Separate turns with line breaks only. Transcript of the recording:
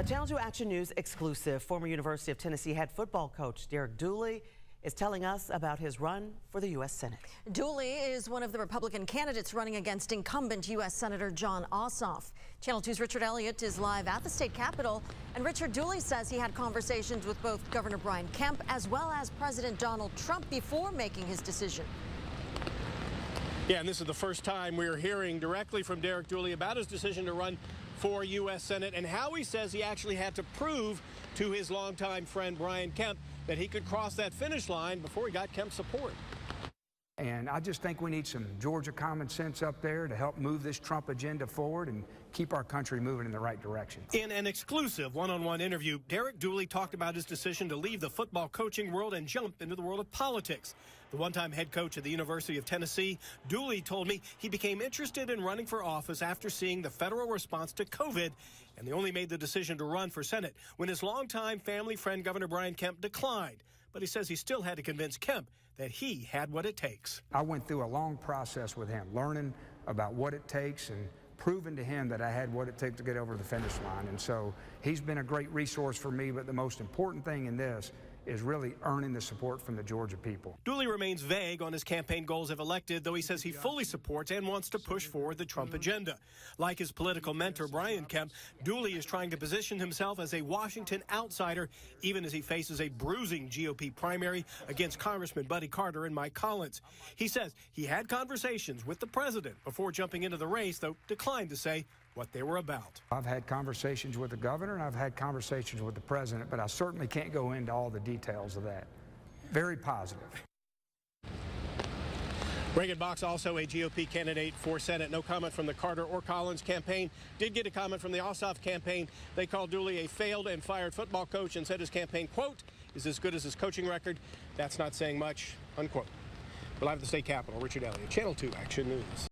A Channel 2 Action News exclusive. Former University of Tennessee head football coach Derek Dooley is telling us about his run for the U.S. Senate.
Dooley is one of the Republican candidates running against incumbent U.S. Senator Jon Ossoff. Channel 2's Richard Elliott is live at the state capitol, and Richard, Dooley says he had conversations with both Governor Brian Kemp as well as President Donald Trump before making his decision.
Yeah, and this is the first time we're hearing directly from Derek Dooley about his decision to run for U.S. Senate and how he says he actually had to prove to his longtime friend Brian Kemp that he could cross that finish line before he got Kemp's support.
And I just think we need some Georgia common sense up there to help move this Trump agenda forward and keep our country moving in the right direction.
In an exclusive one-on-one interview, Derek Dooley talked about his decision to leave the football coaching world and jump into the world of politics. The one-time head coach at the University of Tennessee, Dooley told me he became interested in running for office after seeing the federal response to COVID, and he only made the decision to run for Senate when his longtime family friend Governor Brian Kemp declined. But he says he still had to convince Kemp that he had what it takes.
I went through a long process with him, learning about what it takes and proving to him that I had what it takes to get over the finish line. And so he's been a great resource for me, but the most important thing in this is really earning the support from the Georgia people.
Dooley remains vague on his campaign goals if elected, though he says he fully supports and wants to push forward the Trump agenda. Like his political mentor, Brian Kemp, Dooley is trying to position himself as a Washington outsider, even as he faces a bruising GOP primary against Congressman Buddy Carter and Mike Collins. He says he had conversations with the president before jumping into the race, though declined to say what they were about.
I've had conversations with the governor and I've had conversations with the president, but I certainly can't go into all the details of that. Very positive.
Reagan Box, also a GOP candidate for Senate. No comment from the Carter or Collins campaign. Did get a comment from the Ossoff campaign. They called Dooley a failed and fired football coach and said his campaign, quote, is as good as his coaching record. That's not saying much, unquote. We're live at the state capitol. Richard Elliott, Channel 2 Action News.